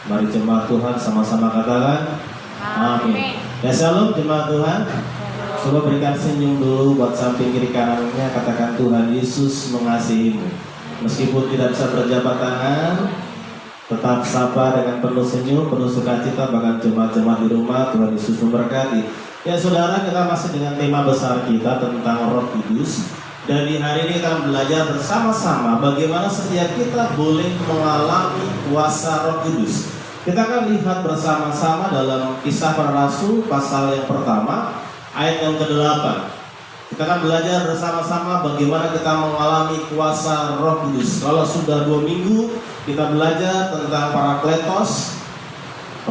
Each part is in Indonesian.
Mari jemaat Tuhan sama-sama katakan amin. Ya shalom jemaat Tuhan. Coba berikan senyum dulu buat samping kiri kanannya. Katakan Tuhan Yesus mengasihimu. Meskipun tidak bisa berjabat tangan, tetap sabar dengan penuh senyum, penuh sukacita. Bahkan jemaat-jemaat di rumah, Tuhan Yesus memberkati. Ya saudara, kita masih dengan tema besar kita tentang Roh Kudus. Dan di hari ini kita belajar bersama-sama bagaimana setiap kita boleh mengalami kuasa Roh Kudus. Kita akan lihat bersama-sama dalam Kisah Para Rasul pasal yang pertama ayat yang ke-8. Kita akan belajar bersama-sama bagaimana kita mengalami kuasa Roh Kudus. Kalau sudah 2 minggu kita belajar tentang Parakletos,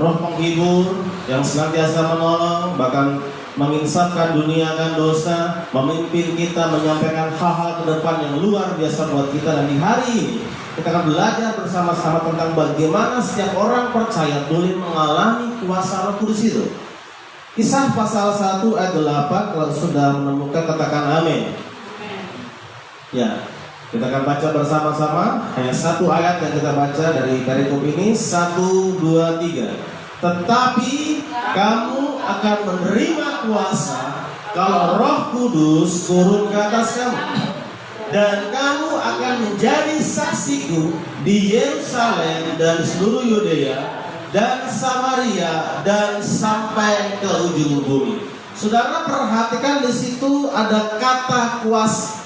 Roh penghibur yang senantiasa menolong, bahkan menginsafkan dunia akan dosa, memimpin kita menyampaikan hal-hal ke depan yang luar biasa buat kita. Dan di hari ini kita akan belajar bersama-sama tentang bagaimana setiap orang percaya boleh mengalami kuasa Roh Kudus itu. Kisah pasal 1 ayat 8, kalau sudah menemukan katakan amin. Ya, kita akan baca bersama-sama. Hanya satu ayat yang kita baca dari perikop ini. 1, 2, 3. Tetapi kamu akan menerima kuasa kalau Roh Kudus turun ke atas kamu, dan kamu akan menjadi saksiku di Yerusalem dan seluruh Yudea dan Samaria dan sampai ke ujung bumi. Saudara perhatikan di situ ada kata kuasa.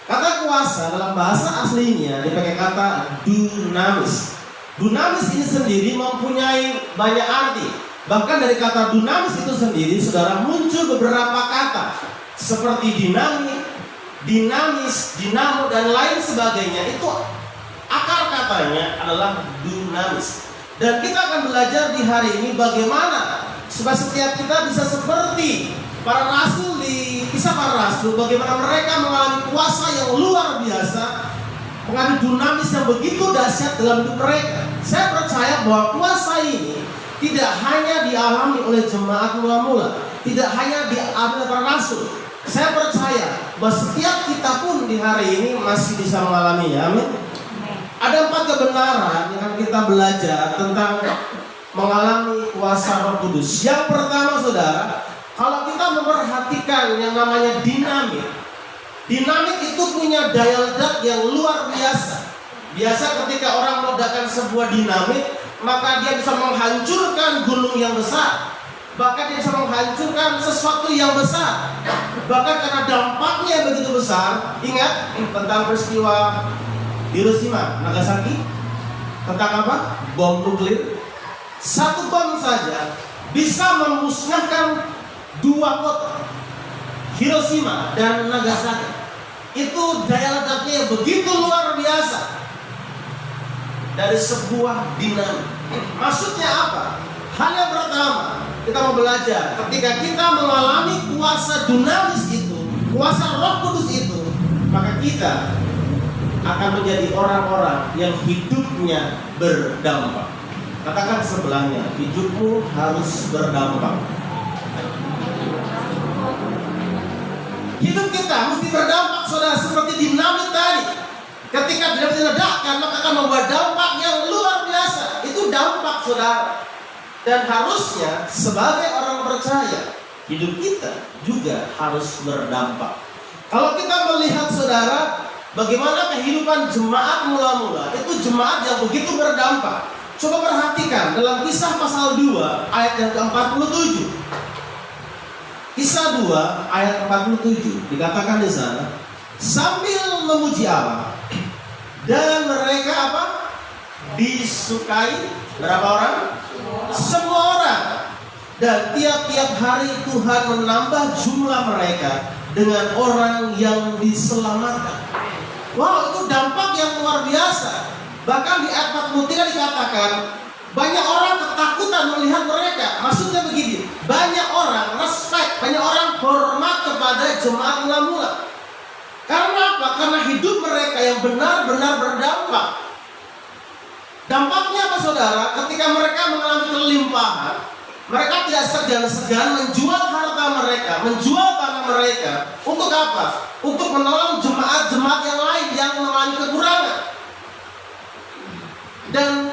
Kata kuasa dalam bahasa aslinya dipakai kata dunamis. Dunamis ini sendiri mempunyai banyak arti. Bahkan dari kata dunamis itu sendiri, saudara, muncul beberapa kata seperti dinamik, dinamis, dinamo, dan lain sebagainya. Itu akar katanya adalah dunamis. Dan kita akan belajar di hari ini bagaimana supaya setiap kita bisa seperti para rasul di Kisah Para Rasul, bagaimana mereka mengalami kuasa yang luar biasa, mengalami dunamis yang begitu dahsyat dalam hidup mereka. Saya percaya bahwa kuasa ini tidak hanya dialami oleh jemaat mula-mula, tidak hanya dialami oleh para rasul. Saya percaya bahwa setiap kita pun di hari ini masih bisa mengalaminya. Amin. Ada 4 kebenaran yang akan kita belajar tentang mengalami kuasa Roh Kudus. Yang pertama, saudara, kalau kita memperhatikan yang namanya dinamik, dinamik itu punya daya ledak yang luar biasa. Biasa ketika orang meledakkan sebuah dinamit, maka dia bisa menghancurkan gunung yang besar. Bahkan dia bisa menghancurkan sesuatu yang besar. Bahkan karena dampaknya yang begitu besar. Ingat tentang peristiwa Hiroshima, Nagasaki. Tentang apa? Bom nuklir. Satu bom saja bisa memusnahkan 2 kota, Hiroshima dan Nagasaki. Itu daya ledaknya yang begitu luar biasa dari sebuah dinamik. Maksudnya apa? Hal yang pertama kita mau belajar, ketika kita mengalami kuasa dinamis itu, kuasa Roh Kudus itu, maka kita akan menjadi orang-orang yang hidupnya berdampak. Katakan sebelahnya, hidupmu harus berdampak. Hidup kita mesti berdampak, saudara, seperti dinamit tadi. Ketika dinamit diledakkan, maka akan membuat dampak yang luar biasa. Itu dampak, saudara. Dan harusnya sebagai orang percaya, hidup kita juga harus berdampak. Kalau kita melihat, saudara, bagaimana kehidupan jemaat mula-mula, itu jemaat yang begitu berdampak. Coba perhatikan dalam Kisah pasal 2 ayat yang ke-47. Kisah 2 ayat 47 dikatakan di sana, sambil memuji Allah, dan mereka apa? Disukai berapa orang? Semua orang. Dan tiap-tiap hari Tuhan menambah jumlah mereka dengan orang yang diselamatkan. Wow, itu dampak yang luar biasa. Bahkan di ayat 43 dikatakan, banyak orang ketakutan melihat mereka. Maksudnya begini, banyak orang respect, banyak orang hormat kepada jemaat mula-mula. Karena apa? Karena hidup mereka yang benar-benar berdampak. Dampaknya apa, saudara? Ketika mereka mengalami kelimpahan, mereka tidak segan-segan menjual harta mereka, menjual tanah mereka. Untuk apa? Untuk menolong jemaat-jemaat yang lain yang mengalami kekurangan. Dan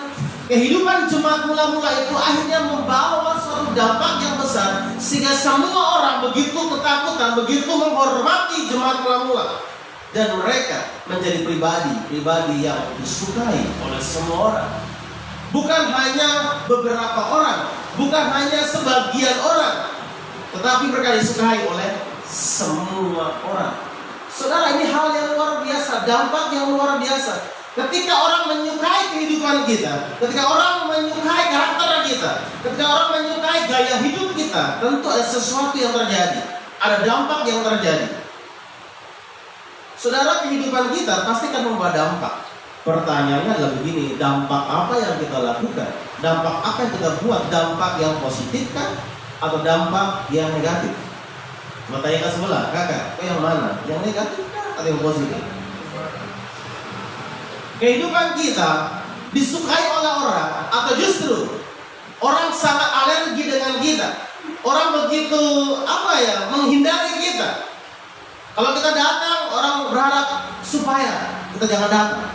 Kehidupan jemaat mula-mula itu akhirnya membawa suatu dampak yang besar, sehingga semua orang begitu ketakutan, begitu menghormati jemaat mula-mula, dan mereka menjadi pribadi yang disukai oleh semua orang. Bukan hanya beberapa orang, bukan hanya sebagian orang, tetapi mereka disukai oleh semua orang. Saudara, ini hal yang luar biasa, dampak yang luar biasa. Ketika orang menyukai kehidupan kita, ketika orang menyukai karakter kita, ketika orang menyukai gaya hidup kita, tentu ada sesuatu yang terjadi, ada dampak yang terjadi. Saudara, kehidupan kita pasti akan membawa dampak. Pertanyaannya adalah begini, dampak apa yang kita lakukan? Dampak apa yang kita buat? Dampak yang positif kan? Atau dampak yang negatif? Mau tanya ke sebelah, kakak, yang mana? Yang negatif kan? Atau yang positif? Kehidupan kita disukai oleh orang, atau justru orang sangat alergi dengan kita, orang begitu menghindari kita. Kalau kita datang, orang berharap supaya kita jangan datang.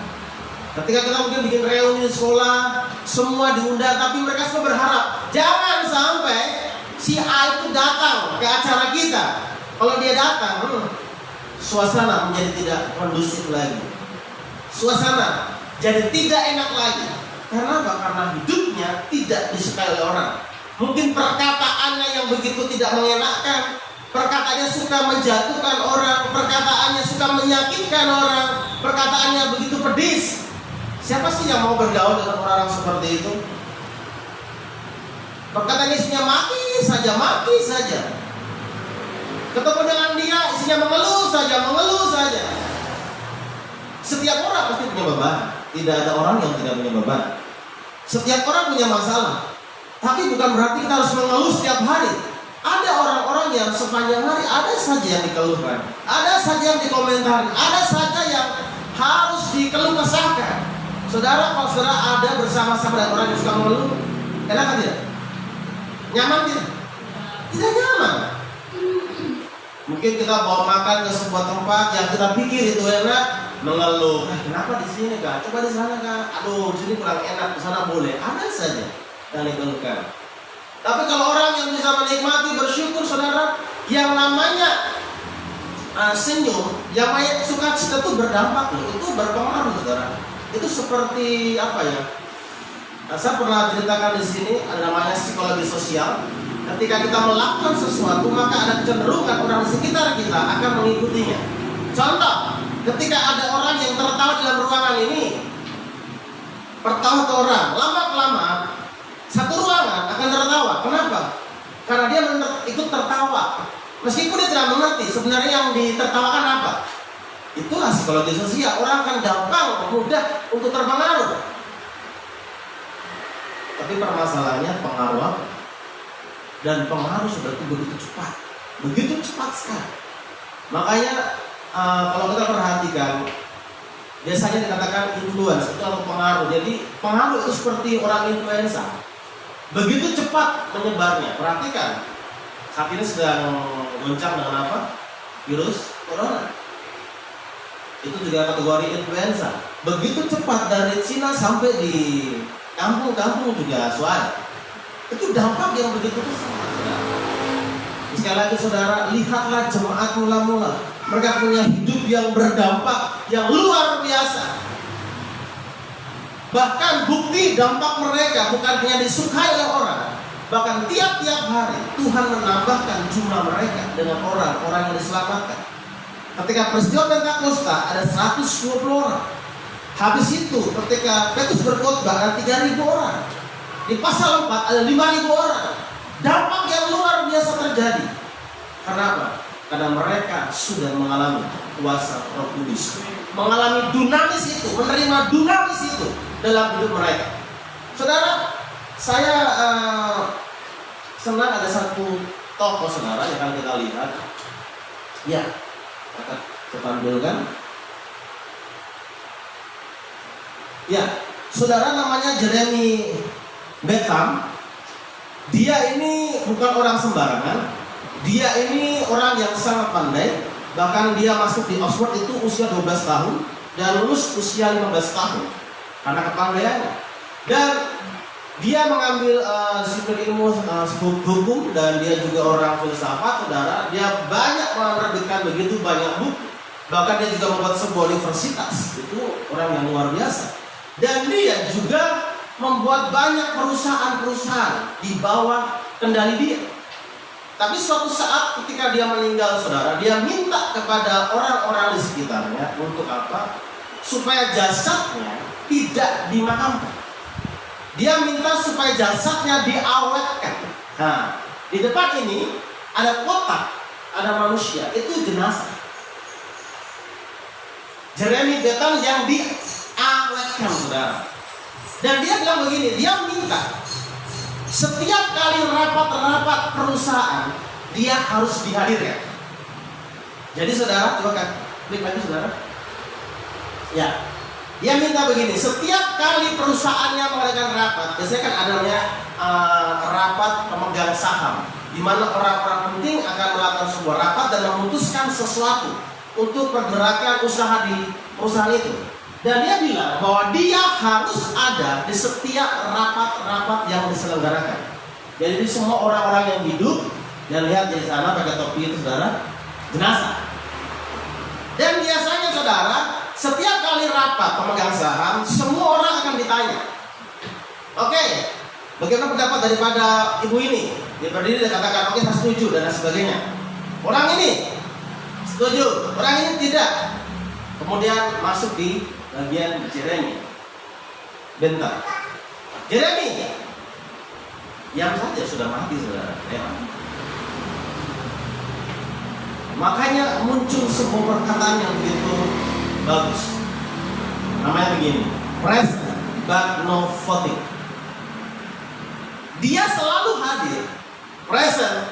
Ketika kita mungkin bikin reuni di sekolah, semua diundang, tapi mereka semua berharap jangan sampai si A itu datang ke acara kita. Kalau dia datang, suasana menjadi tidak kondusif lagi. Suasana jadi tidak enak lagi. Karena apa? Karena hidupnya tidak disukai oleh orang. Mungkin perkataannya yang begitu tidak mengenakan, perkataannya suka menjatuhkan orang, perkataannya suka menyakitkan orang, perkataannya begitu pedis. Siapa sih yang mau bergaul dengan orang seperti itu? Perkataan isinya maki saja. Ketemu dengan dia isinya mengeluh saja. Setiap orang pasti punya beban. Tidak ada orang yang tidak punya beban. Setiap orang punya masalah. Tapi bukan berarti kita harus mengeluh setiap hari. Ada orang-orang yang sepanjang hari ada saja yang dikeluhkan, ada saja yang dikomentari, ada saja yang harus dikeluh kesahkan. Saudara, kalau saudara ada bersama-sama dengan orang yang suka mengeluh, enak kan tidak? Nyaman tidak? Tidak nyaman. Mungkin kita bawa makan ke sebuah tempat yang kita pikir itu enak, mengeluh, kenapa di sini kak? Coba di sana kak. Aduh, di sini kurang enak, di sana boleh. Ada saja yang dikeluhkan. Tapi kalau orang yang bisa menikmati, bersyukur, saudara, yang namanya senyum, yang namanya sukacita itu berdampak loh, itu berpengaruh, saudara. Itu seperti apa ya? Saya pernah ceritakan di sini, ada namanya psikologi sosial. Ketika kita melakukan sesuatu, maka ada kecenderungan orang di sekitar kita akan mengikutinya. Contoh, ketika ada orang yang tertawa dalam ruangan ini, pertawa ke orang, lama-kelamaan satu ruangan akan tertawa. Kenapa? Karena dia ikut tertawa, meskipun dia tidak mengerti sebenarnya yang ditertawakan apa. Itulah psikologi sosial. Orang akan gampang, mudah untuk terpengaruh. Tapi permasalahannya pengaruh apa? Dan pengaruh seperti begitu cepat sekali. Makanya kalau kita perhatikan, biasanya dikatakan influence itu atau pengaruh. Jadi pengaruh itu seperti orang influenza, begitu cepat menyebarnya. Perhatikan, saat ini sedang goncang dengan apa? Virus corona. Itu juga kategori influenza. Begitu cepat dari Cina sampai di kampung-kampung juga suara. Itu dampak yang begitu besar. Sekali lagi saudara, lihatlah jemaat mula-mula. Mereka punya hidup yang berdampak, yang luar biasa. Bahkan bukti dampak mereka bukan hanya disukai oleh orang. Bahkan tiap-tiap hari Tuhan menambahkan jumlah mereka dengan orang-orang yang diselamatkan. Ketika peristiwa Pentakosta ada 120 orang. Habis itu ketika Petrus berkhotbah ada 3.000 orang. Di pasal 4 ada 5.000 orang. Dampak yang luar biasa terjadi. Kenapa? Karena mereka sudah mengalami kuasa Roh Kudus, mengalami dunamis itu, menerima dunamis itu dalam hidup mereka. Saudara, saya senang ada satu tokoh saudara yang akan kita lihat. Ya, kita tampilkan. Ya, saudara, namanya Jeremy Bentham. Dia ini bukan orang sembarangan. Dia ini orang yang sangat pandai. Bahkan dia masuk di Oxford itu usia 12 tahun dan lulus usia 15 tahun karena kepandaiannya. Dan Dia mengambil disiplin ilmu hukum dan dia juga orang filsafat, saudara. Dia banyak menerbitkan begitu banyak buku. Bahkan dia juga membuat sebuah universitas. Itu orang yang luar biasa. Dan dia juga membuat banyak perusahaan-perusahaan di bawah kendali dia. Tapi suatu saat ketika dia meninggal, saudara, dia minta kepada orang-orang di sekitarnya untuk apa? Supaya jasadnya tidak dimakamkan. Dia minta supaya jasadnya diawetkan. Nah, di depan ini ada kotak, ada manusia, itu jenazah. Jeremy Bentham yang diawetkan, saudara. Dan dia bilang begini, dia minta setiap kali rapat-rapat perusahaan dia harus dihadirkan. Jadi saudara, coba kan klik lagi saudara. Ya, dia minta begini, setiap kali perusahaannya mengadakan rapat, biasanya kan adanya rapat pemegang saham, di mana orang-orang penting akan melakukan sebuah rapat dan memutuskan sesuatu untuk pergerakan usaha di perusahaan itu. Dan dia bilang bahwa dia harus ada di setiap rapat-rapat yang diselenggarakan. Jadi semua orang-orang yang hidup, dan lihat di sana pakai topi itu saudara, jenazah. Dan biasanya saudara, setiap kali rapat pemegang saham, semua orang akan ditanya, oke, bagaimana pendapat daripada ibu ini? Dia berdiri dan katakan, oke, saya setuju dan sebagainya. Orang ini setuju, orang ini tidak. Kemudian masuk di bagian Jeremy Bentham. Jeremy yang saja sudah mati, saudara. Ya. Makanya muncul sebuah perkataan yang begitu bagus. Namanya begini, present but no voting. Dia selalu hadir, present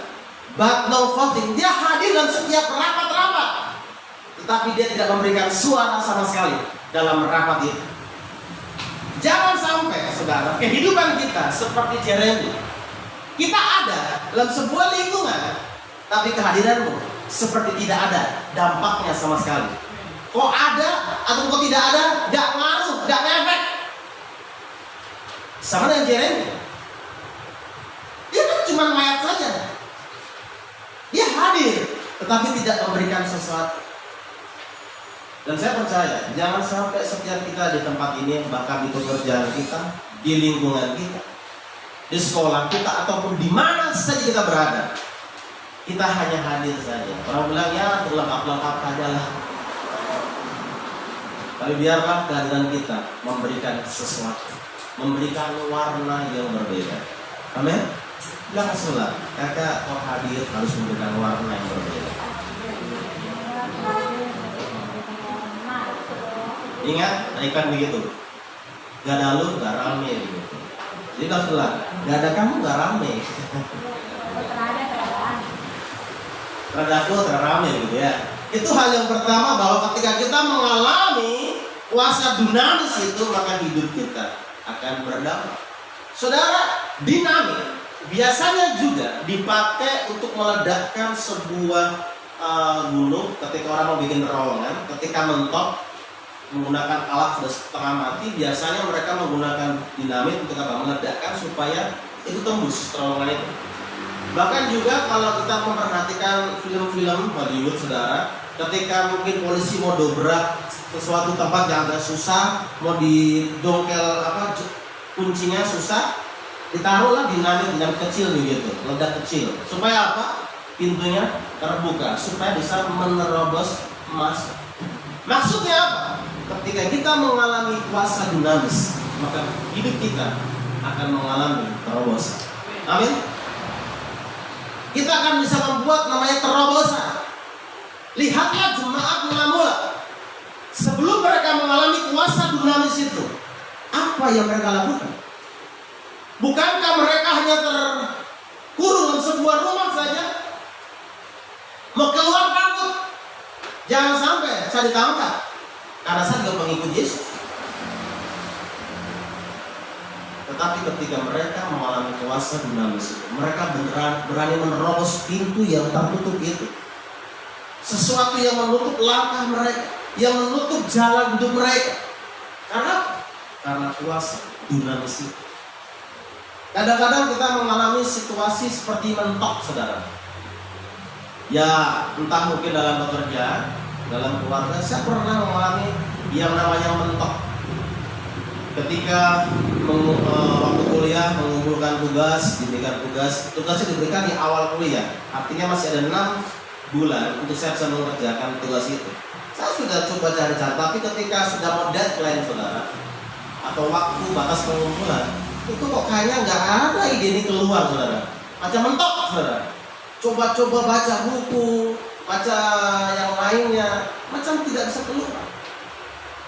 but no voting. Dia hadir dalam setiap rapat-rapat, tetapi dia tidak memberikan suara sama sekali dalam rapat itu. Jangan sampai, saudara, kehidupan kita seperti Jeremy. Kita ada dalam sebuah lingkungan, tapi kehadiranmu seperti tidak ada dampaknya sama sekali. Kok ada atau kok tidak ada, gak ngaruh, gak ngefek. Sama dengan Jeremy. Dia kan cuma mayat saja. Dia hadir, tetapi tidak memberikan sesuatu. Dan saya percaya, jangan sampai setiap kita di tempat ini, bahkan di pekerjaan kita, di lingkungan kita, di sekolah kita, ataupun di mana saja kita berada, kita hanya hadir saja. Orang bilang, ya lengkap-lengkap saja lah. Tapi biarlah kehadiran kita memberikan sesuatu, memberikan warna yang berbeda. Amin. Bilang sebelah, kakak kau hadir harus memberikan warna yang berbeda. Ingat, ikan begitu. Gak ada lu, gak rame gitu. Jadi kalau sebelah, gak ada kamu, gak rame. Terada aku, terada rame gitu ya. Itu hal yang pertama, bahwa ketika kita mengalami kuasa dinamis itu, maka hidup kita akan berdampak. Saudara, dinamik biasanya juga dipakai untuk meledakkan sebuah gunung. Ketika orang mau bikin terowongan, ketika mentok menggunakan alat sudah setengah mati, biasanya mereka menggunakan dinamit untuk apa? Meledakkan supaya itu tembus terowongan itu. Bahkan juga kalau kita memperhatikan film-film Hollywood, saudara, ketika mungkin polisi mau dobrak sesuatu tempat yang agak susah, mau didongkel kuncinya susah, ditaruhlah dinamit kecil begitu, ledak kecil, supaya apa? Pintunya terbuka, supaya bisa menerobos emas. Maksudnya apa? Ketika kita mengalami kuasa dinamis, maka hidup kita akan mengalami terobosan. Amin. Kita akan bisa membuat namanya terobosan. Lihatlah jemaat mula-mula, sebelum mereka mengalami kuasa dinamis itu, apa yang mereka lakukan? Bukankah mereka hanya terkurung dalam sebuah rumah saja? Mau keluar takut, jangan sampai saya ditangkap, karena saya juga pengikut Yesus. Tetapi ketika mereka mengalami kuasa dinamis itu, mereka berani menerobos pintu yang tertutup itu. Sesuatu yang menutup langkah mereka, yang menutup jalan hidup mereka. Karena kuasa dinamis itu. Kadang-kadang kita mengalami situasi seperti mentok, saudara. Ya, entah mungkin dalam pekerjaan, dalam keluarga, saya pernah mengalami yang namanya mentok. Ketika waktu kuliah mengumpulkan tugas, diberikan tugasnya diberikan di awal kuliah. Artinya masih ada 6 bulan untuk saya bisa mengerjakan tugas itu. Saya sudah coba cari-cari, tapi ketika sudah mau deadline, saudara, atau waktu batas pengumpulan, itu kok kayaknya nggak ada ide ini keluar, saudara. Macam mentok, saudara. Coba-coba baca buku, baca yang lainnya, macam tidak bisa keluar.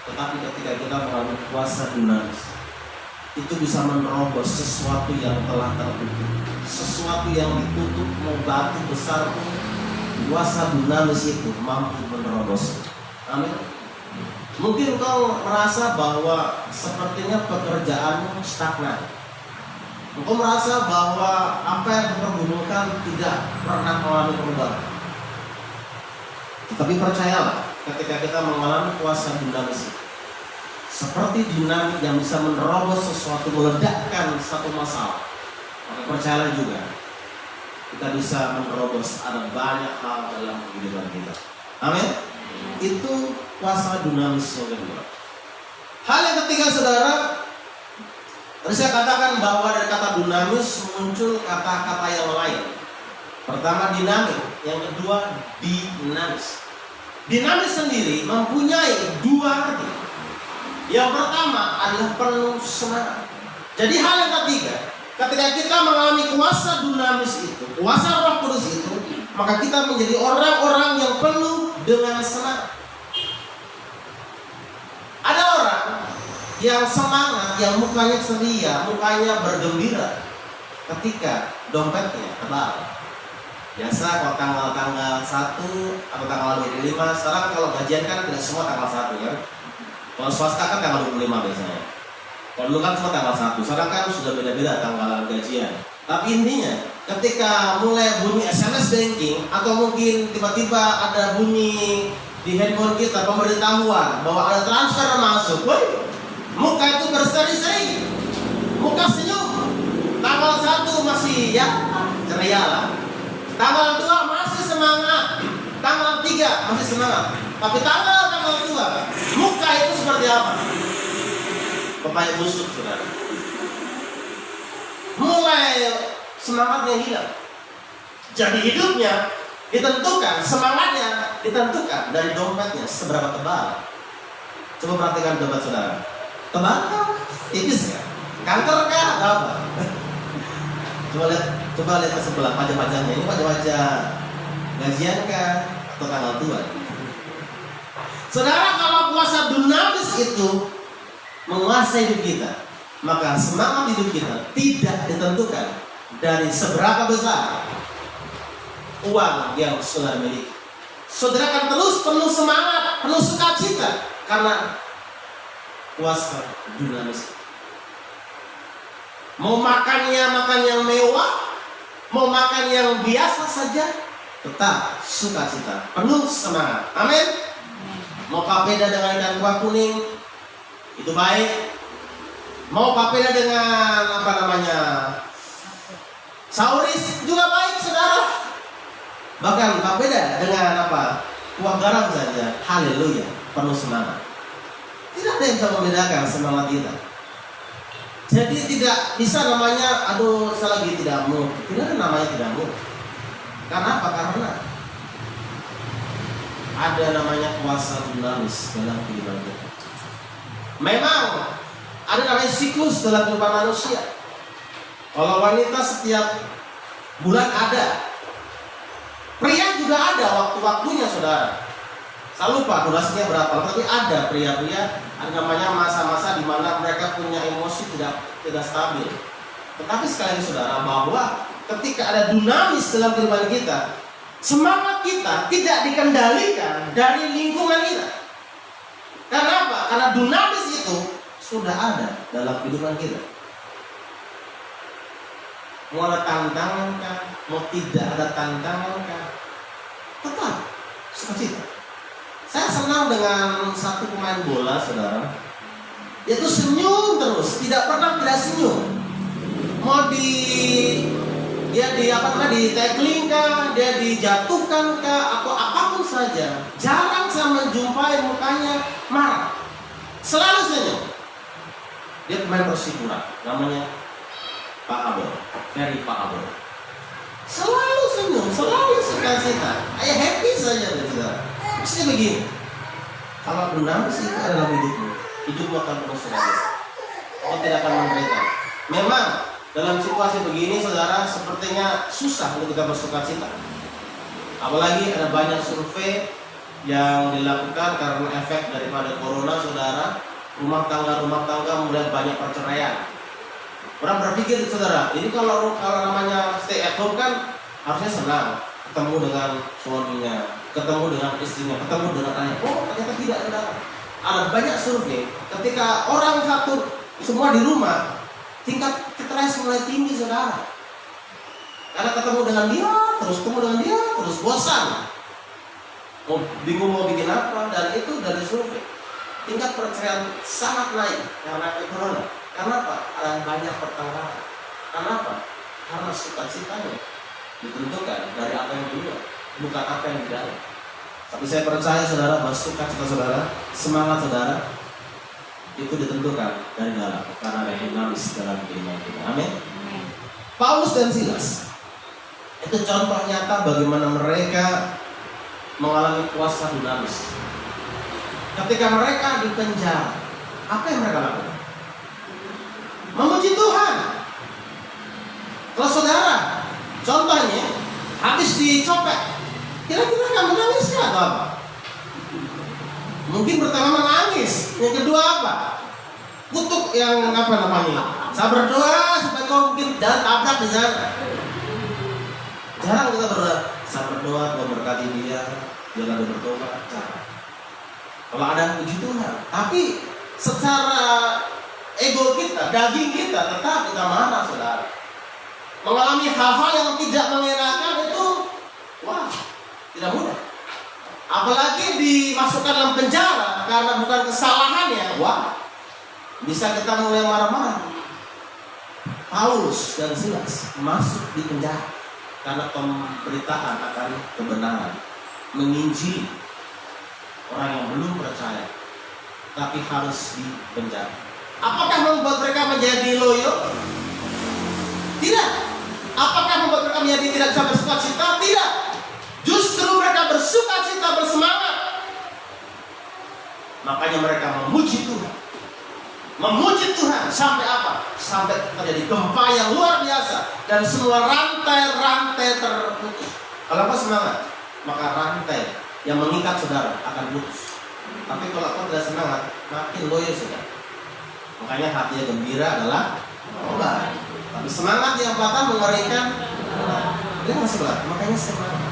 Tetapi ketika kita mengalami kuasa dinamis, itu bisa menerobos sesuatu yang telah tertutup, sesuatu yang ditutup, mau batu besar pun, kuasa dinamis itu mampu menerobos. Amin. Mungkin kau merasa bahwa sepertinya pekerjaanmu stagnan. Engkau merasa bahwa apa yang dipergumulkan tidak pernah mengalami perubahan. Tetapi percayalah, ketika kita mengalami kuasa dinamis, seperti dinamit yang bisa menerobos sesuatu, meledakkan satu masalah, maka percayalah juga, kita bisa menerobos ada banyak hal dalam kehidupan kita. Amin. Itu kuasa dinamis yang kedua. Hal yang ketiga, saudara, tadi saya katakan bahwa dari kata dinamis muncul kata-kata yang lain. Pertama dinamik, yang kedua dinamis. Dinamis sendiri mempunyai 2 arti. Yang pertama adalah penuh semangat. Jadi hal yang ketiga, ketika kita mengalami kuasa dinamis itu, kuasa Roh Kudus itu, maka kita menjadi orang-orang yang penuh dengan semangat. Ada orang yang semangat, yang mukanya ceria, mukanya bergembira ketika dompetnya tebal. Biasa kalau tanggal 1 atau tanggal 25, sekarang kalau gajian kan tidak semua tanggal 1 ya. Kalau swasta kan tanggal 25 biasanya. Kalau dulu kan semua tanggal 1, sekarang kan sudah beda-beda tanggal gajian. Tapi intinya, ketika mulai bunyi SMS banking, atau mungkin tiba-tiba ada bunyi di handphone kita pemberitahuan bahwa ada transfer masuk, woy, muka itu berseri-seri, muka senyum. Tanggal 1 masih ya ceria lah, tanggal 2 masih semangat, tanggal 3 masih semangat. Tapi tanggal 2 muka itu seperti apa? Pepaya busuk, saudara. Mulai semangatnya hilang. Jadi hidupnya ditentukan, semangatnya ditentukan dari dompetnya seberapa tebal. Coba perhatikan dompet saudara. Tebal kah? Tipis kah? Kantor kah? Atau apa? Coba lihat ke sebelah pajak-pajaknya. Ini pajak-pajak gajian kah? Atau tanggal tua? Saudara, kalau kuasa dinamis itu menguasai hidup kita, maka semangat hidup kita tidak ditentukan dari seberapa besar uang yang saudara miliki. Saudara akan terus penuh semangat, penuh sukacita karena kuasa dinamis. Mau makannya makan yang mewah, mau makan yang biasa saja, tetap sukacita, penuh semangat. Amin. Mau papeda dengan ikan kuah kuning, itu baik. Mau papeda dengan sauris juga baik, saudara. Bahkan papeda dengan kuah garam saja, haleluya, penuh semangat. Tidak ada yang bisa membedakan semangat kita. Jadi tidak bisa namanya, aduh saya lagi tidak mood. Tidak ada namanya tidak mood. Karena apa? Karena ada namanya kuasa dinamis dalam kehidupan kita. Memang ada namanya siklus dalam kehidupan manusia. Kalau wanita setiap bulan ada, pria juga ada waktu-waktunya, saudara. Saya lupa durasinya berapa, tapi ada pria-pria, ada namanya masa-masa di mana mereka punya emosi tidak stabil. Tetapi sekali lagi, saudara, bahwa ketika ada dinamis dalam kehidupan kita, semangat kita tidak dikendalikan dari lingkungan kita. Karena apa? Karena dinamis itu sudah ada dalam kehidupan kita. Mau ada tantangan kah? Mau tidak ada tantangan kah? Tetap sukacita. Saya senang dengan satu pemain bola, saudara. Dia tuh senyum terus, tidak pernah tidak senyum. mau dia di tackling kah, dia dijatuhkan kah, atau apapun saja, jarang saya menjumpai mukanya marah, selalu senyum. Dia pemain Persipura, namanya Pak Abel, Ferry Pak Abel. Selalu senyum, selalu sukacita, kayak happy saja, saudara. Mesti begini. Kalau menangis itu adalah hidupmu akan penuh sukacita. Kau tidak akan menderita. Memang dalam situasi begini, saudara, sepertinya susah untuk kita bersukacita. Apalagi ada banyak survei yang dilakukan karena efek daripada corona, saudara. Rumah tangga mulai banyak perceraian. Orang berpikir, saudara, ini kalau namanya stay at home kan harusnya senang, ketemu dengan suaminya, ketemu dengan istrinya, ketemu dengan anaknya. Oh, ternyata tidak, saudara. Ada banyak survei ketika orang satu semua di rumah, tingkat stres mulai tinggi, saudara. Karena ketemu dengan dia, terus bosan, bingung mau bikin apa, dan itu dari survei. Tingkat perceraian sangat naik karena corona. Karena apa? Ada banyak pertengkaran. Karena apa? Karena sukacitanya ditentukan dari apa yang di luar, bukan apa yang di dalam. Tapi saya percaya, saudara, bahwa sukacita saudara, semangat saudara, itu ditentukan dari dalam, karena ada dinamis dalam kehidupan kita. Amin. Paulus dan Silas itu contoh nyata bagaimana mereka mengalami kuasa dinamis. Ketika mereka di penjara, apa yang mereka lakukan? Memuji Tuhan. Kalau saudara, contohnya habis dicopet, kira-kira kamu nangis nggak atau apa? Mungkin pertama menangis, yang kedua apa? Kutuk yang apa namanya? Saya berdoa supaya kau mungkin jangan tabrak di sana. Jarang kita berdoa. Saya berdoa Tuhan berkati dia lalu bertobat. Jarang. Kalau ada puji Tuhan, tapi secara ego kita, daging kita tetap kita marah, saudara. Mengalami hal-hal yang tidak mengenakan itu, wah, tidak mudah. Apalagi dimasukkan dalam penjara karena bukan kesalahannya, wah, bisa kita mulai marah-marah. Paulus dan Silas masuk di penjara karena pemberitaan akan kebenaran, menginjili orang yang belum percaya, tapi harus di penjara. Apakah membuat mereka menjadi loyo? Tidak. Apakah membuat mereka menjadi tidak bisa bersukacita? Tidak. Justru mereka bersukacita, bersemangat. Makanya mereka memuji Tuhan. Memuji Tuhan sampai apa? Sampai terjadi gempa yang luar biasa dan semua rantai-rantai terputus. Kalau apa semangat, maka rantai yang mengikat saudara akan putus. Tapi kalau kau tidak semangat, makin loyo saudara. Makanya hatinya gembira adalah obat. Tapi semangat yang patah mengerikan. Dia masih berat, makanya semangat.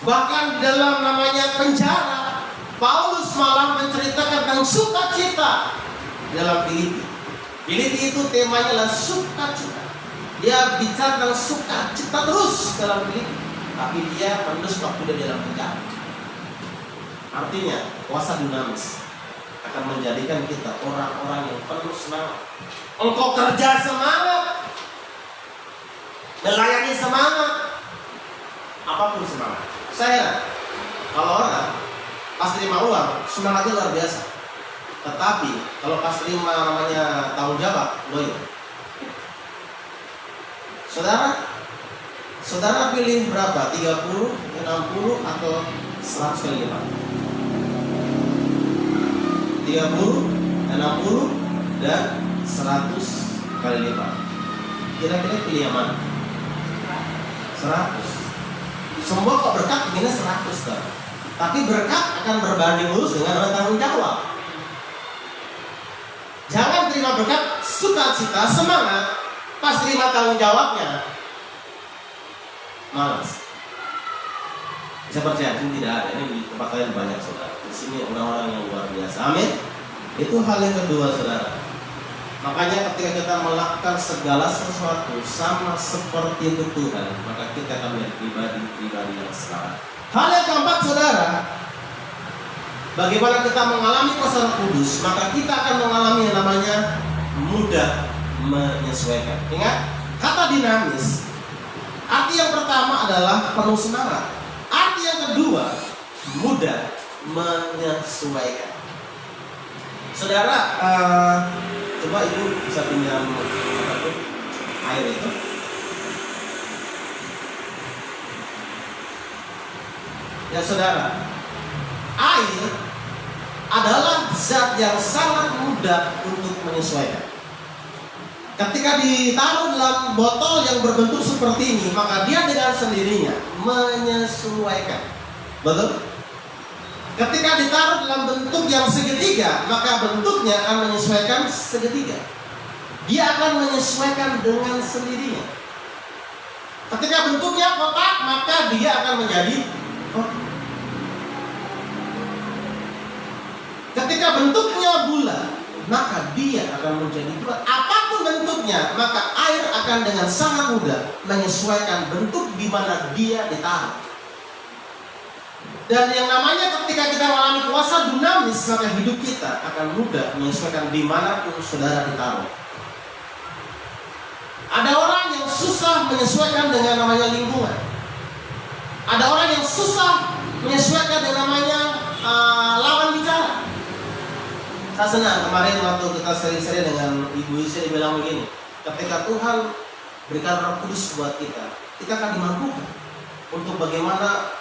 Bahkan di dalam namanya penjara, Paulus malah menceritakan tentang sukacita dalam Filipi. Filipi itu temanya adalah sukacita. Dia bicara tentang sukacita terus dalam Filipi. Tapi dia menulis waktu dia dalam penjara. Artinya kuasa dinamis akan menjadikan kita orang-orang yang penuh semangat. Engkau kerja semangat, melayani semangat, apapun semangat. Saya kalau orang pas terima uang semangatnya luar biasa. Tetapi kalau pas terima namanya tanggung jawab, loyo. Saudara pilih berapa? 30, 60 atau 100 kali lipat? 30, 60 dan 100 kali lipat. Kira-kira pilih yang mana? 100. Semua kok berkat begini 100 kan? Tapi berkat akan berbanding lurus dengan tanggung jawab. Jangan terima berkat sukacita, semangat, pas terima tanggung jawabnya malas. Saya percaya ini tidak ada. Ini di tempat lain banyak saudara. Di sini orang-orang yang luar biasa. Amin. Itu hal yang kedua saudara. Makanya ketika kita melakukan segala sesuatu sama seperti itu Tuhan, maka kita akan menjadi pribadi yang selamat. Hal yang keempat saudara, bagaimana kita mengalami kuasa Roh Kudus, maka kita akan mengalami yang namanya mudah menyesuaikan. Ingat, kata dinamis, arti yang pertama adalah penuh semangat. Arti yang kedua, mudah menyesuaikan. Saudara, coba ibu bisa pinjam air itu. Ya saudara, air adalah zat yang sangat mudah untuk menyesuaikan. Ketika ditaruh dalam botol yang berbentuk seperti ini, maka dia dengan sendirinya menyesuaikan. Betul? Ketika ditaruh dalam bentuk yang segitiga, maka bentuknya akan menyesuaikan segitiga. Dia akan menyesuaikan dengan sendirinya. Ketika bentuknya kotak, maka dia akan menjadi kotak. Ketika bentuknya bulat, maka dia akan menjadi bulat. Apapun bentuknya, maka air akan dengan sangat mudah menyesuaikan bentuk di mana dia ditaruh. Dan yang namanya ketika kita mengalami kuasa dinamis, maka hidup kita akan mudah menyesuaikan dimanapun saudara ditaruh. Ada orang yang susah menyesuaikan dengan namanya lingkungan. Ada orang yang susah menyesuaikan dengan namanya lawan bicara. Saya senang kemarin waktu kita seri-seri dengan Ibu Isi dibilang begini, ketika Tuhan berikan Roh Kudus buat kita akan dimampukan untuk bagaimana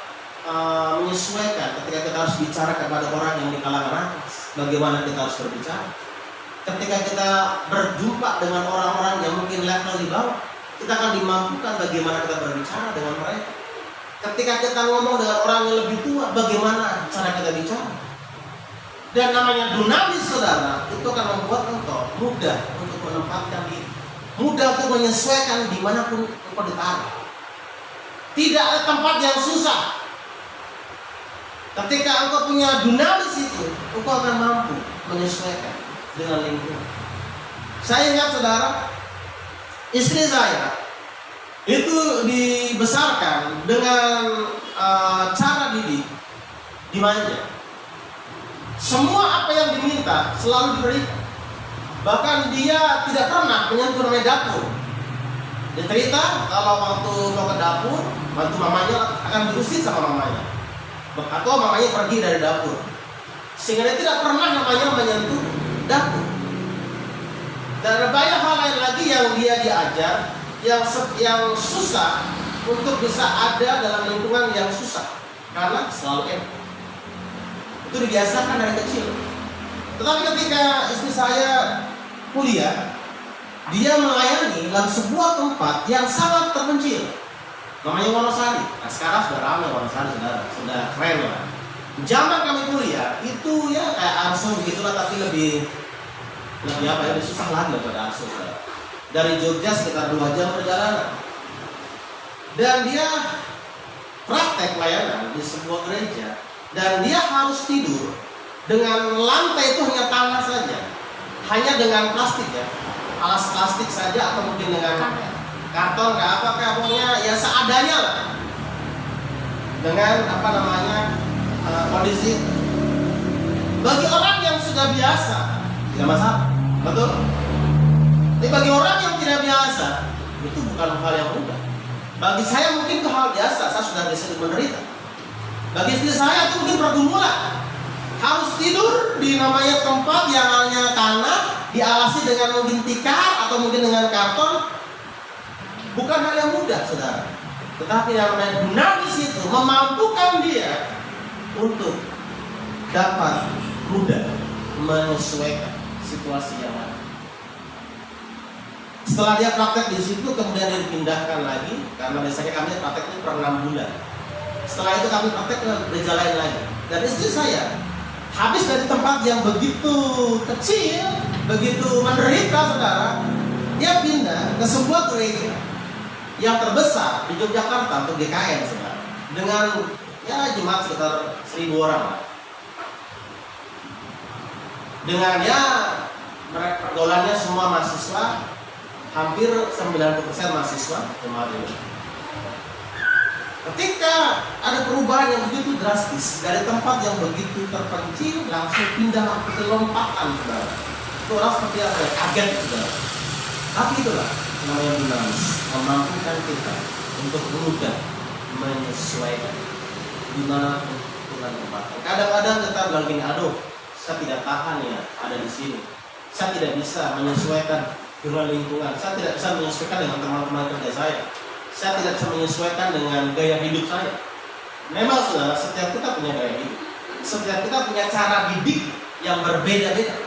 menyesuaikan ketika kita harus bicara kepada orang yang di kalangan atas, bagaimana kita harus berbicara. Ketika kita berjumpa dengan orang-orang yang mungkin level di bawah, kita akan dimampukan bagaimana kita berbicara dengan mereka. Ketika kita ngomong dengan orang yang lebih tua, bagaimana cara kita bicara. Dan namanya dinamis saudara, itu akan membuat engkau mudah untuk menempatkan diri, mudah untuk menyesuaikan dimanapun engkau ditaruh. Tidak ada tempat yang susah. Ketika engkau punya dinamis itu, engkau akan mampu menyesuaikan dengan lingkungan. Saya ingat saudara, istri saya itu dibesarkan dengan cara didik dimanja. Semua apa yang diminta selalu diberikan. Bahkan dia tidak pernah menyentuh namanya dapur. Dia cerita kalau waktu mau ke dapur, waktu mamanya akan diusir sama mamanya, atau mamanya pergi dari dapur, sehingga dia tidak pernah namanya menyentuh dapur. Dan ada banyak hal lain lagi yang dia diajar yang susah untuk bisa ada dalam lingkungan yang susah, karena selalu enak. Itu dibiasakan dari kecil. Tetapi ketika istri saya kuliah, dia melayani dalam sebuah tempat yang sangat terpencil, namanya Wonosari. Nah, sekarang sudah ramai Wonosari, sudah keren lah. Zaman kami kuliah itu ya kayak Arso begitulah, tapi lebih susah lagi daripada Arso. Dari Jogja sekitar 2 jam perjalanan. Dan dia praktek pelayanan di sebuah gereja. Dan dia harus tidur dengan lantai itu hanya tanah saja, hanya dengan plastik ya, alas plastik saja, atau mungkin dengan karton kayak apa kayak pokoknya ya seadanya lah, dengan kondisi. Bagi orang yang sudah biasa tidak masalah, betul. Tapi bagi orang yang tidak biasa itu bukan hal yang mudah. Bagi saya mungkin itu hal biasa, saya sudah bisa menderita. Bagi istri saya itu mungkin pergumulan, harus tidur di namanya tempat yang hanya tanah, dialasi dengan mungkin tikar atau mungkin dengan karton. Bukan hal yang mudah saudara. Tetapi yang namanya dinamis itu memampukan dia untuk dapat mudah menyesuaikan situasi yang ada. Setelah dia praktek di situ, kemudian dia dipindahkan lagi, karena biasanya kami prakteknya per 6 bulan. Setelah itu kami praktek ke gereja lain lagi. Dan istri saya habis dari tempat yang begitu kecil, begitu menderita saudara, dia pindah ke sebuah gereja yang terbesar di Yogyakarta untuk GKN saudara, dengan ya jemaat sekitar 1.000 orang. Dengan ya pergaulannya semua mahasiswa, hampir 90% mahasiswa jemaat ini. Ketika ada perubahan yang begitu drastis dari tempat yang begitu terpencil langsung pindah ke lompatan saudara. Itu orang seperti apa? Kaget saudara. Tapi itulah namanya dinamis, memampukan kita untuk mudah menyesuaikan di mana Tuhan tempatkan. Kadang-kadang kita bilang gini, aduh, saya tidak tahan ya ada di sini. Saya tidak bisa menyesuaikan dengan lingkungan. Saya tidak bisa menyesuaikan dengan teman-teman kerja saya. Saya tidak bisa menyesuaikan dengan gaya hidup saya. Memang saudara, setiap kita punya gaya hidup. Setiap kita punya cara didik yang berbeda-beda.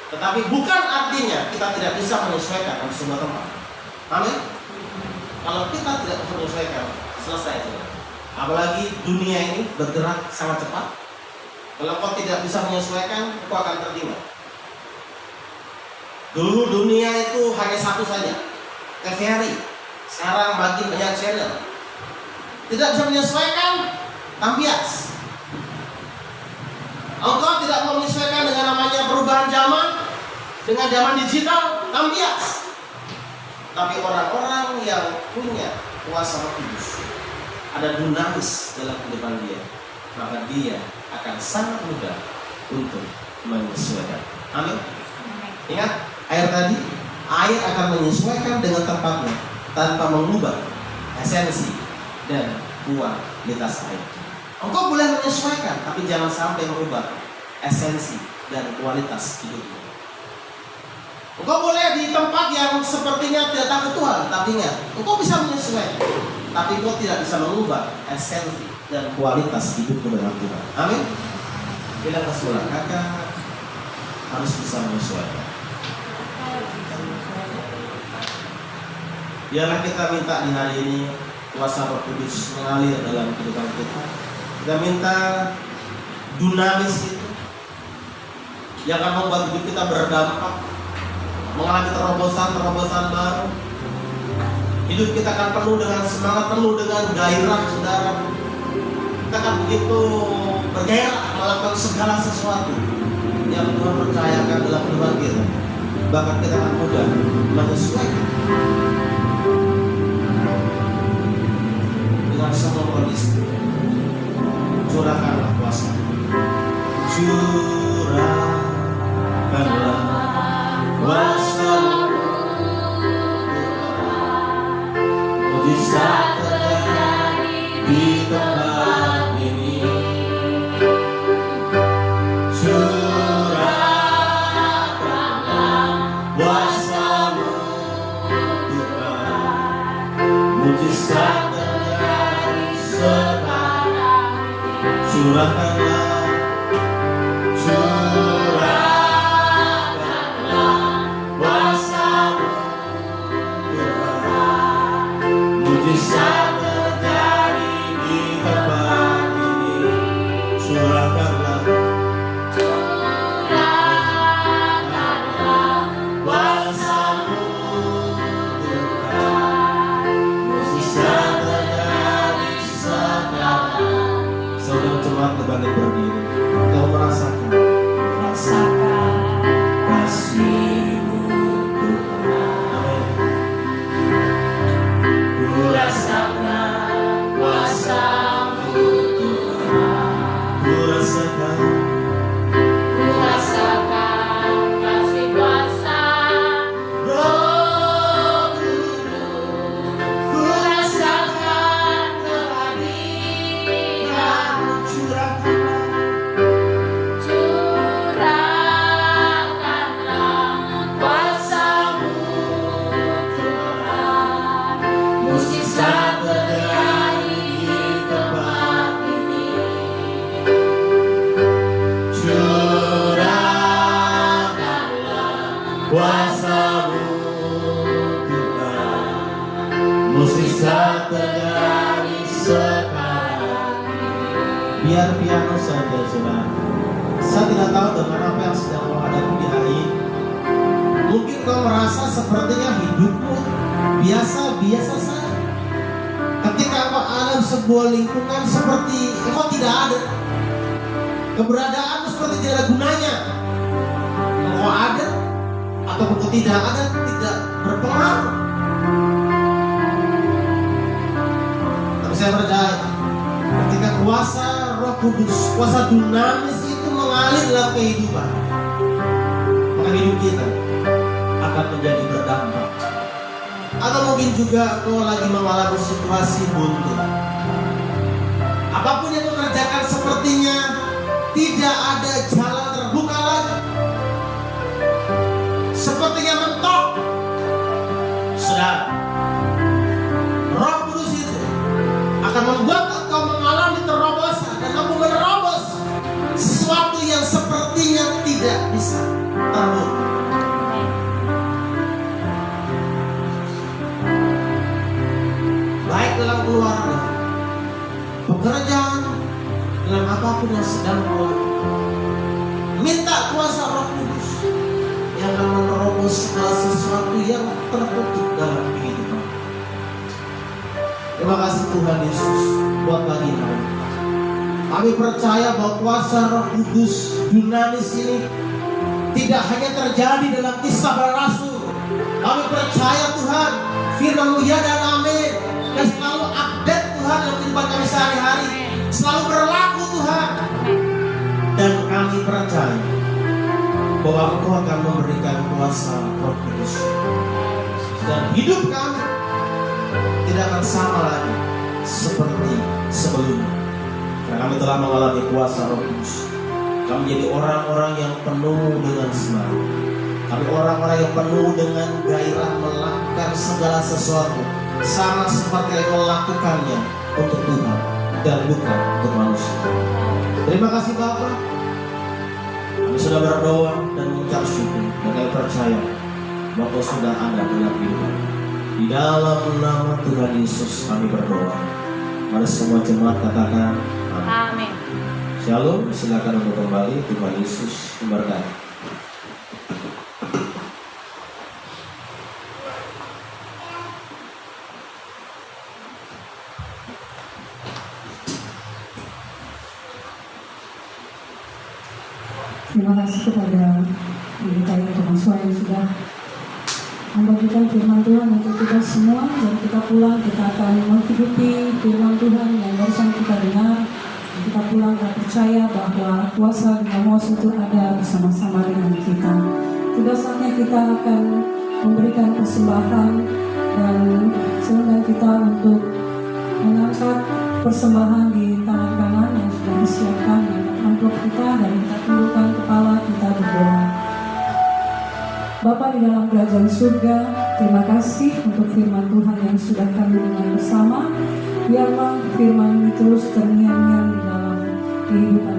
Tetapi bukan artinya kita tidak bisa menyesuaikan dengan semua tempat. Amin. Kalau kita tidak bisa menyesuaikan, selesai saudara. Apalagi dunia ini bergerak sangat cepat. Kalau kau tidak bisa menyesuaikan, kau akan tertinggal. Dulu dunia itu hanya satu saja, TVRI. Sekarang makin banyak channel. Tidak bisa menyesuaikan, tampias. Engkau tidak mau menyesuaikan dengan namanya perubahan zaman, dengan zaman digital, tampias. Tapi orang-orang yang punya kuasa Roh Kudus, ada dinamis dalam kehidupan dia, maka dia akan sangat mudah untuk menyesuaikan. Amin. Ingat air tadi, air akan menyesuaikan dengan tempatnya tanpa mengubah esensi dan kualitas air. Engkau boleh menyesuaikan, tapi jangan sampai mengubah esensi dan kualitas hidupmu. Engkau boleh di tempat yang sepertinya tidak takut Tuhan, tapi ingat, engkau bisa menyesuaikan, tapi engkau tidak bisa mengubah esensi dan kualitas hidupmu dengan Tuhan. Amin. Bilang ke sebelah, kakak harus bisa menyesuaikan. Biarlah kita minta di hari ini kuasa Roh Kudus mengalir dalam kehidupan kita. Kita minta dinamis itu yang akan membuat hidup kita berdampak, mengalami terobosan baru. Hidup kita akan penuh dengan semangat, penuh dengan gairah, saudara. Kita akan begitu bergairah melakukan segala sesuatu yang Tuhan percayakan dalam kehidupan kita. Bahkan kita akan mudah menyesuaikan dengan semua kondisi. Curahkanlah kuasa, curahkanlah kuasa-Mu, mujizat terjadi di tempat ini. Curahkanlah kuasa-Mu, Tuhan, mujizat terjadi sekarang. Curahkanlah, curahkanlah kuasa-Mu, Tuhan, mujizat terjadi di tempat ini. Curahkanlah, curahkanlah kuasa-Mu, Tuhan, mujizat terjadi sekarang. Saudara jemaat berbanding berdiri, kau merasakan kasih-Mu, Tuhan. Amin. Ku rasakan kuasa-Mu, Tuhan. Ku rasakan kasih kuasa Roh Kudus. Ku rasakan kehadiran-Mu. Curahkanlah kuasa-Mu, Tuhan, mujizat terjadi di tempat ini. curahkanlah kuasa-Mu, Tuhan, mujizat terjadi sekarang. Biar piano saja, saudara. Saya tidak tahu dengan apa yang sedang kau hadapi di hari ini. Mungkin kau merasa sepertinya hidupmu biasa-biasa saja. Ketika kau ada di sebuah lingkungan seperti kau tidak ada, keberadaanmu seperti tidak ada gunanya. Kau ada atau kau tidak ada tidak berpengaruh. Tapi saya percaya ketika kuasa Roh Kudus, kuasa dinamis itu mengalir dalam kehidupan, maka hidup kita akan menjadi berdampak. Atau mungkin juga kau lagi mengalami situasi buntu. Apapun yang kau kerjakan sepertinya tidak ada jalan terbuka lagi. Sepertinya mentok. Saudara, Roh Kudus itu akan membuat engkau mengalami terobosan dan mampu menerobos sesuatu yang sepertinya tidak bisa terbuka. Baik dalam keluarga, pekerjaan, dalam apapun yang sedang kau lakukan, minta kuasa Roh Kudus yang akan menerobos segala sesuatu yang tertutup dalam kehidupan. Terima kasih Tuhan Yesus buat pagi hari. Kami percaya bahwa kuasa Roh Kudus dinamis ini tidak hanya terjadi dalam kisah para rasul. Kami percaya Tuhan firman-Mu ya dan amin, dan selalu update Tuhan dalam kehidupan kami sehari-hari, selalu berlaku Tuhan. Dan kami percaya bahwa Engkau akan memberikan kuasa Roh Kudus, dan hidup kami tidak akan sama lagi seperti sebelumnya, karena kami telah mengalami kuasa Roh Kudus. Kami menjadi orang-orang yang penuh dengan semangat. Kami orang-orang yang penuh dengan gairah melakukan segala sesuatu sama seperti yang Kau lakukannya untuk Tuhan dan bukan untuk manusia. Terima kasih Bapa. Kami sudah berdoa dan mengucap syukur, dan kami percaya bahwa Kau sudah ada dalam hidup. Di dalam nama Tuhan Yesus kami berdoa. Mari semua jemaat katakan amin. Amin. Shalom, silakan untuk kembali. Tuhan Yesus memberkati. Terima kasih kepada kita yang Tuhan yang sudah membagikan firman Tuhan untuk kita semua, dan kita pulang kita akan menghidupi firman Tuhan yang barusan kita dengar. Kita pulang dan percaya bahwa kuasa Dinamos itu ada bersama-sama dengan kita. Sudah saatnya kita akan memberikan persembahan, dan silakan kita untuk mengangkat persembahan di tangan kanan yang sudah disiapkan dengan amplop kita, dan kita tundukkan kepala kita berdoa. Bapa di dalam kerajaan surga, terima kasih untuk firman Tuhan yang sudah kami dengar bersama. Biarlah firman ini terus terngiang-ngiang di dalam kehidupan